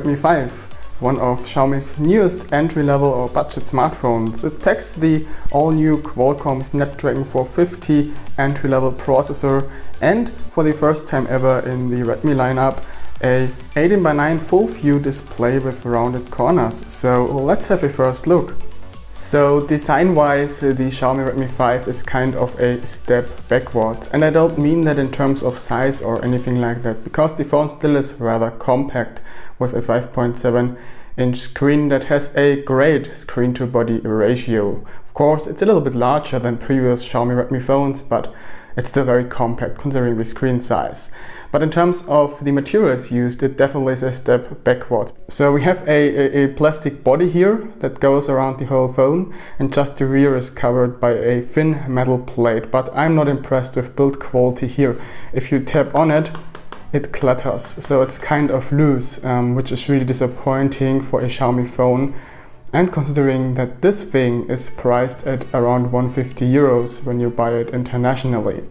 Redmi 5, one of Xiaomi's newest entry-level or budget smartphones. It packs the all-new Qualcomm Snapdragon 450 entry-level processor and, for the first time ever in the Redmi lineup, a 18:9 full-view display with rounded corners. So let's have a first look. So design-wise, the Xiaomi Redmi 5 is kind of a step backwards, and I don't mean that in terms of size or anything like that, because the phone still is rather compact with a 5.7-inch screen that has a great screen-to-body ratio. Of course, it's a little bit larger than previous Xiaomi Redmi phones, but it's still very compact considering the screen size. But in terms of the materials used, it definitely is a step backwards. So we have a plastic body here that goes around the whole phone, and just the rear is covered by a thin metal plate. But I'm not impressed with build quality here. If you tap on it, it clatters, so it's kind of loose, which is really disappointing for a Xiaomi phone. And considering that this thing is priced at around 150 euros when you buy it internationally.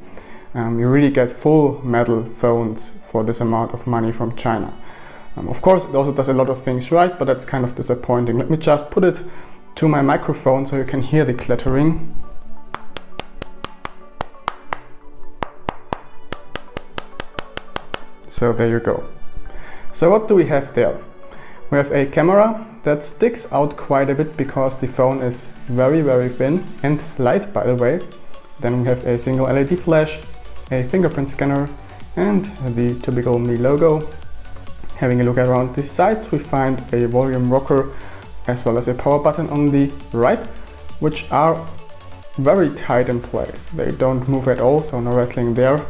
You really get full metal phones for this amount of money from China. Of course, it also does a lot of things right, but that's kind of disappointing. Let me just put it to my microphone so you can hear the clattering. So there you go. So what do we have there? We have a camera that sticks out quite a bit because the phone is very thin and light, by the way. Then we have a single LED flash, a fingerprint scanner, and the typical Mi logo. Having a look around the sides, we find a volume rocker as well as a power button on the right, which are very tight in place. They don't move at all, so no rattling there.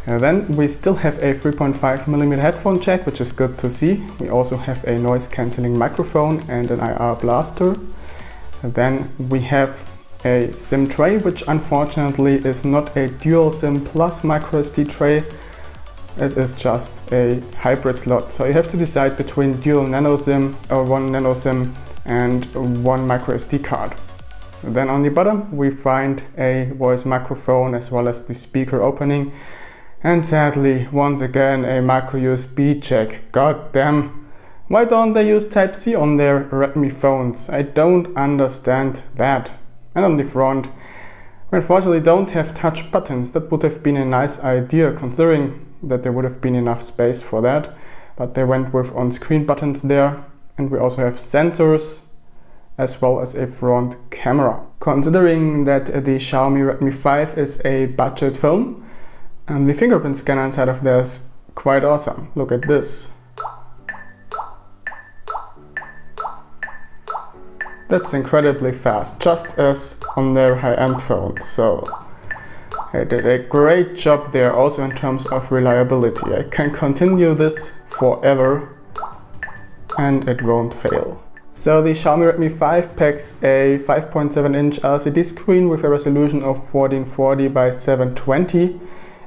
And then we still have a 3.5mm headphone jack, which is good to see. We also have a noise cancelling microphone and an IR blaster. And then we have a SIM tray, which unfortunately is not a dual SIM plus microSD tray. It is just a hybrid slot. So you have to decide between dual Nano SIM or one Nano SIM and one microSD card. And then on the bottom we find a voice microphone as well as the speaker opening. And sadly, once again, a micro USB jack. God damn! Why don't they use Type-C on their Redmi phones? I don't understand that. And on the front, we unfortunately don't have touch buttons. That would have been a nice idea considering that there would have been enough space for that. But they went with on-screen buttons there. And we also have sensors as well as a front camera. Considering that the Xiaomi Redmi 5 is a budget phone, and the fingerprint scanner inside of there is quite awesome. Look at this. That's incredibly fast, just as on their high-end phones. So they did a great job there also in terms of reliability. I can continue this forever and it won't fail. So the Xiaomi Redmi 5 packs a 5.7-inch LCD screen with a resolution of 1440 by 720.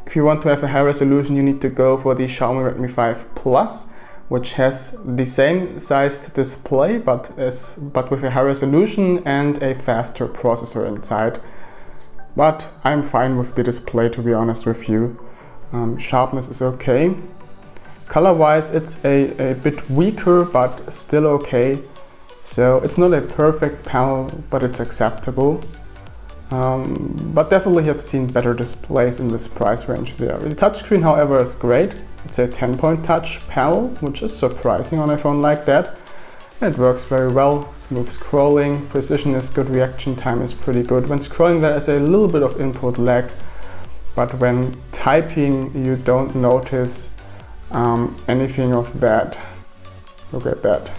If you want to have a high resolution, you need to go for the Xiaomi Redmi 5 Plus, which has the same sized display but with a high resolution and a faster processor inside. But I'm fine with the display, to be honest with you. Sharpness is okay. Color wise it's a bit weaker but still okay. So it's not a perfect panel, but it's acceptable. But definitely have seen better displays in this price range there. The touchscreen, however, is great. It's a 10-point touch panel, which is surprising on a phone like that. It works very well, smooth scrolling, precision is good, reaction time is pretty good. When scrolling there is a little bit of input lag, but when typing you don't notice anything of that. Look at that,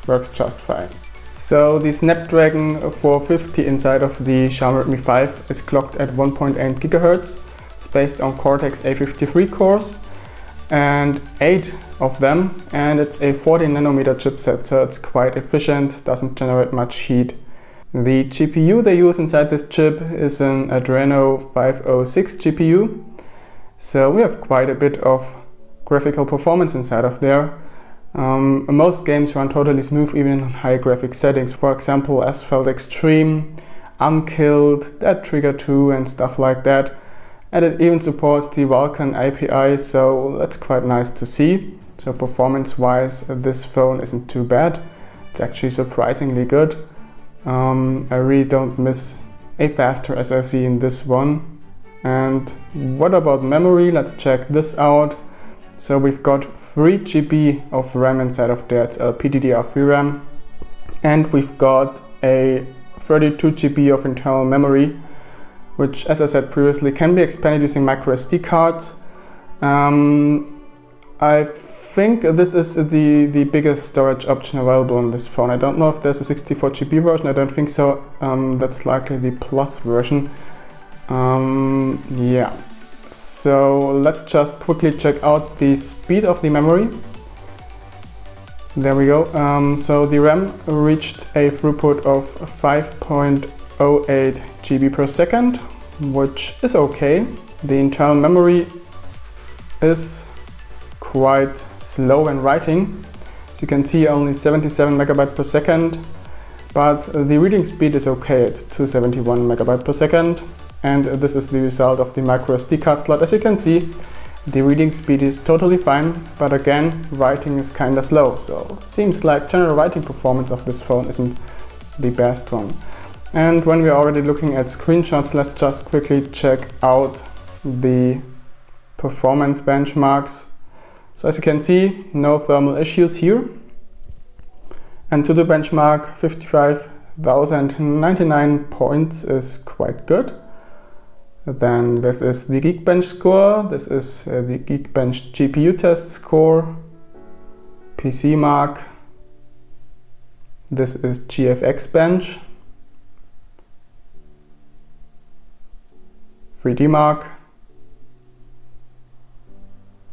works just fine. So the Snapdragon 450 inside of the Xiaomi Redmi 5 is clocked at 1.8 GHz. It's based on Cortex A53 cores and 8 of them, and it's a 40nm chipset, so it's quite efficient, doesn't generate much heat. The GPU they use inside this chip is an Adreno 506 GPU, so we have quite a bit of graphical performance inside of there. Most games run totally smooth even in high graphic settings, for example Asphalt Extreme, Unkilled, Dead Trigger 2 and stuff like that. And it even supports the Vulkan API, so that's quite nice to see. So So performance-wise, this phone isn't too bad. It's actually surprisingly good. I really don't miss a faster SoC in this one. And what about memory? Let's check this out. So we've got 3 GB of RAM inside of there. It's LPDDR3 RAM. And we've got a 32 GB of internal memory, which, as I said previously, can be expanded using micro SD cards. I think this is the biggest storage option available on this phone. I don't know if there's a 64 GB version. I don't think so. That's likely the Plus version. Yeah, so let's just quickly check out the speed of the memory. There we go. So the RAM reached a throughput of 5.08 GB per second, which is okay. The internal memory is quite slow when writing. As you can see, only 77 megabytes per second, but the reading speed is okay at 271 megabytes per second. And this is the result of the micro SD card slot. As you can see, the reading speed is totally fine, but again, writing is kinda slow. So seems like general writing performance of this phone isn't the best one. And when we're already looking at screenshots, let's just quickly check out the performance benchmarks. So as you can see, no thermal issues here. And to the benchmark, 55,099 points is quite good. Then this is the Geekbench score, this is the Geekbench GPU test score, PC Mark, this is GFX Bench, 3D Mark.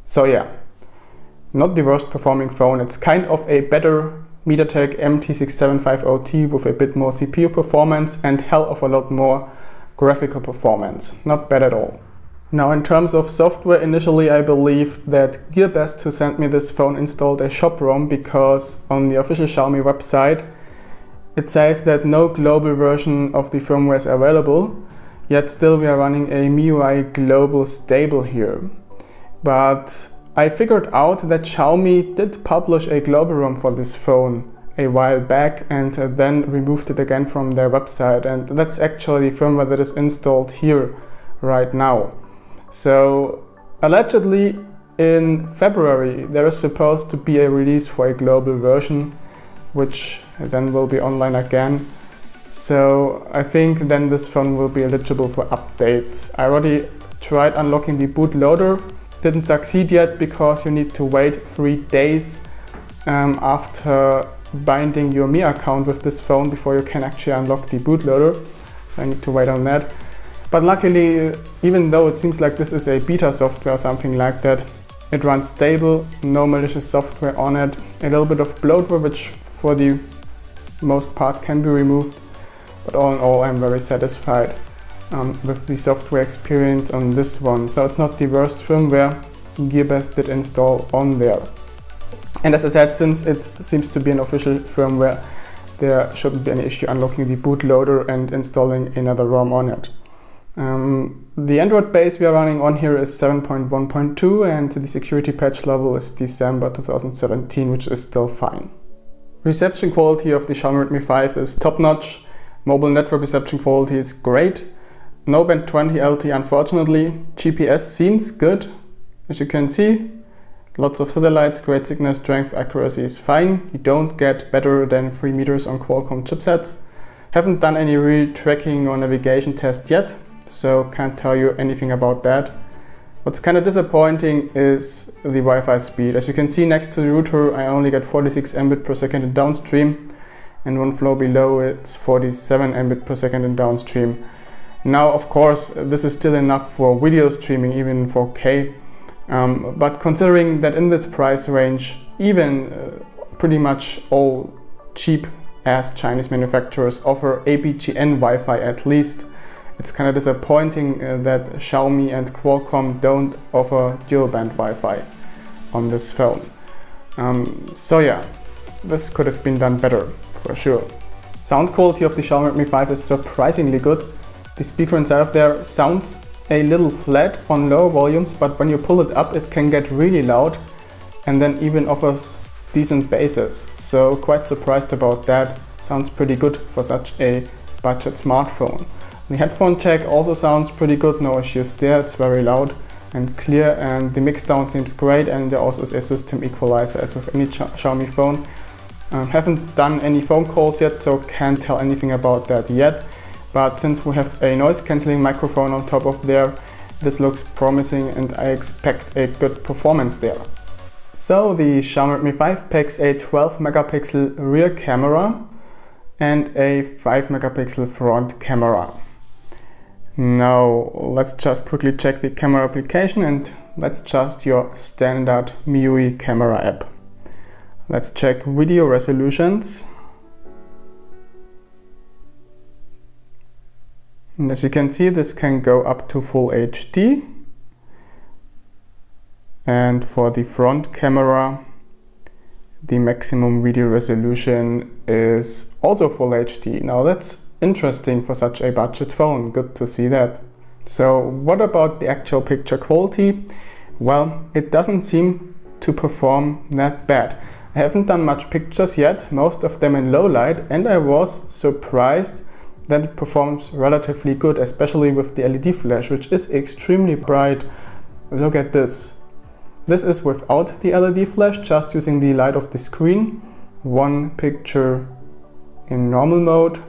So yeah, not the worst performing phone. It's kind of a better MediaTek MT675OT with a bit more CPU performance and hell of a lot more graphical performance. Not bad at all. Now in terms of software, initially I believed that Gearbest, who sent me this phone, installed a shop ROM, because on the official Xiaomi website it says that no global version of the firmware is available, yet still we are running a MIUI global stable here. But I figured out that Xiaomi did publish a global ROM for this phone a while back and then removed it again from their website, and that's actually the firmware that is installed here right now. So allegedly in February there is supposed to be a release for a global version, which then will be online again. So I think then this phone will be eligible for updates. I already tried unlocking the bootloader, didn't succeed yet because you need to wait 3 days after binding your Mi account with this phone before you can actually unlock the bootloader. So I need to wait on that. But luckily, even though it seems like this is a beta software or something like that, it runs stable, no malicious software on it, a little bit of bloatware which for the most part can be removed. But all in all, I'm very satisfied with the software experience on this one. So it's not the worst firmware Gearbest did install on there. And as I said, since it seems to be an official firmware, there shouldn't be any issue unlocking the bootloader and installing another ROM on it. The Android base we are running on here is 7.1.2 and the security patch level is December 2017, which is still fine. Reception quality of the Xiaomi Redmi 5 is top-notch. Mobile network reception quality is great. No band 20 LTE unfortunately. GPS seems good, as you can see. Lots of satellites, great signal strength, accuracy is fine. You don't get better than 3 meters on Qualcomm chipsets. Haven't done any real tracking or navigation test yet, so can't tell you anything about that. What's kind of disappointing is the Wi-Fi speed. As you can see next to the router, I only get 46 Mbit per second in downstream, and one floor below it's 47 Mbit per second in downstream. Now of course this is still enough for video streaming, even in 4K. But considering that in this price range, even pretty much all cheap-ass Chinese manufacturers offer APGN Wi-Fi at least, it's kind of disappointing that Xiaomi and Qualcomm don't offer dual-band Wi-Fi on this phone. So yeah, this could have been done better, for sure. Sound quality of the Xiaomi Redmi 5 is surprisingly good. The speaker inside of there sounds a little flat on lower volumes, but when you pull it up it can get really loud, and then even offers decent basses. So quite surprised about that. Sounds pretty good for such a budget smartphone. The headphone jack also sounds pretty good, no issues there. It's very loud and clear, and the mixdown seems great, and there also is a system equalizer as with any Xiaomi phone. Haven't done any phone calls yet, so can't tell anything about that yet. But since we have a noise cancelling microphone on top of there, this looks promising and I expect a good performance there. So the Xiaomi Redmi 5 packs a 12 megapixel rear camera and a 5 megapixel front camera. Now let's just quickly check the camera application, and that's just your standard MIUI camera app. Let's check video resolutions. And as you can see, this can go up to full HD. And for the front camera, the maximum video resolution is also full HD. Now that's interesting for such a budget phone. Good to see that. So what about the actual picture quality? Well, it doesn't seem to perform that bad. I haven't done much pictures yet, most of them in low light, and I was surprised that it performs relatively good, especially with the LED flash, which is extremely bright. Look at this. This is without the LED flash, just using the light of the screen. One picture in normal mode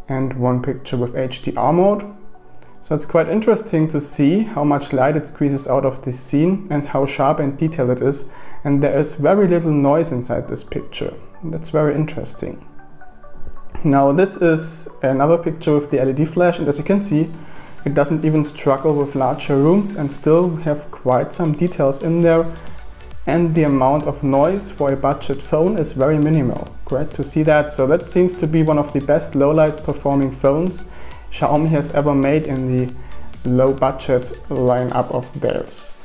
and one picture with HDR mode. So it's quite interesting to see how much light it squeezes out of this scene and how sharp and detailed it is. And there is very little noise inside this picture. That's very interesting. Now this is another picture with the LED flash, and as you can see, it doesn't even struggle with larger rooms, and still we have quite some details in there, and the amount of noise for a budget phone is very minimal. Great to see that. So that seems to be one of the best low light performing phones Xiaomi has ever made in the low budget lineup of theirs.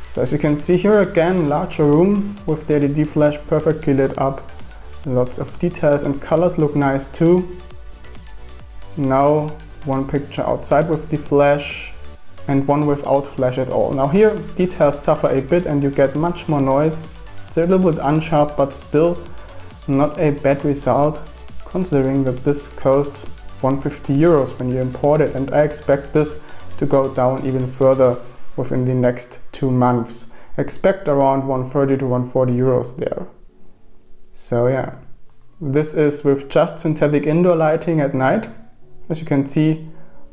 So as you can see here again, larger room with the LED flash perfectly lit up. Lots of details, and colors look nice too. Now one picture outside with the flash and one without flash at all. Now here details suffer a bit and you get much more noise. It's a little bit unsharp, but still not a bad result, considering that this costs 150 euros when you import it, and I expect this to go down even further within the next 2 months. Expect around 130 to 140 euros there. So yeah, this is with just synthetic indoor lighting at night. As you can see,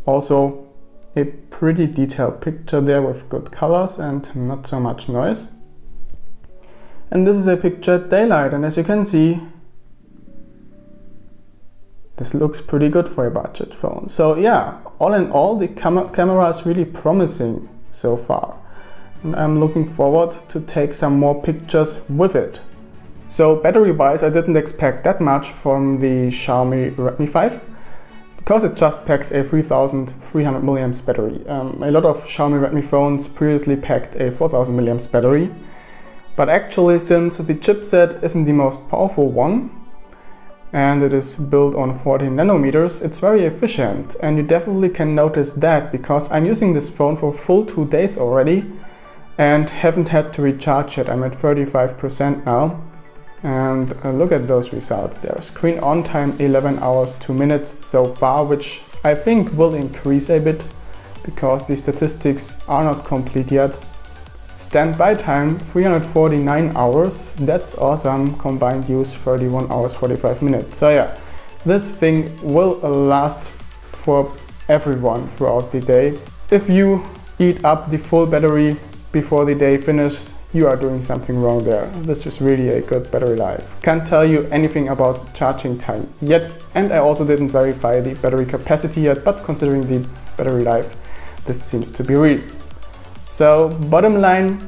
also a pretty detailed picture there with good colors and not so much noise. And this is a picture at daylight, and as you can see, this looks pretty good for a budget phone. So yeah, all in all, the camera is really promising so far. And I'm looking forward to take some more pictures with it. So battery wise, I didn't expect that much from the Xiaomi Redmi 5, because it just packs a 3300 mAh battery. A lot of Xiaomi Redmi phones previously packed a 4000 mAh battery, but actually, since the chipset isn't the most powerful one and it is built on 14 nanometers, it's very efficient, and you definitely can notice that, because I'm using this phone for full 2 days already and haven't had to recharge yet. I'm at 35% now. And look at those results there. Screen on time 11 hours 2 minutes so far, which I think will increase a bit because the statistics are not complete yet. Standby time 349 hours, that's awesome. Combined use 31 hours 45 minutes. So yeah, this thing will last for everyone throughout the day. If you eat up the full battery before the day finishes, you are doing something wrong there. This is really a good battery life. Can't tell you anything about charging time yet, and I also didn't verify the battery capacity yet, but considering the battery life, this seems to be real. So bottom line,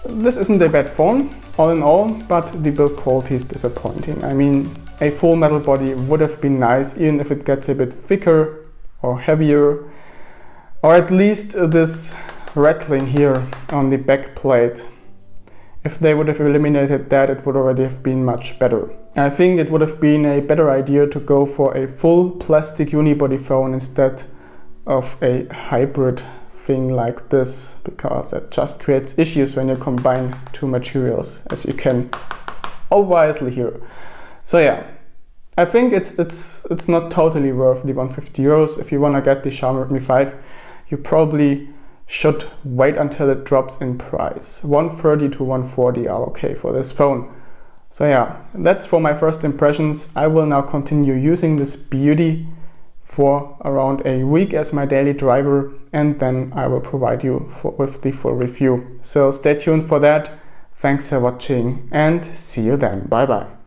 this isn't a bad phone all in all, but the build quality is disappointing. I mean, a full metal body would have been nice, even if it gets a bit thicker or heavier, or at least this rattling here on the back plate. If they would have eliminated that, it would already have been much better. I think it would have been a better idea to go for a full plastic unibody phone instead of a hybrid thing like this, because it just creates issues when you combine two materials, as you can obviously hear. So yeah, I think it's not totally worth the 150 euros. If you want to get the Xiaomi Redmi 5, you probably should wait until it drops in price. 130 to 140 are okay for this phone. So yeah, that's for my first impressions. I will now continue using this beauty for around a week as my daily driver, and then I will provide you with the full review. So stay tuned for that. Thanks for watching and see you then. Bye bye.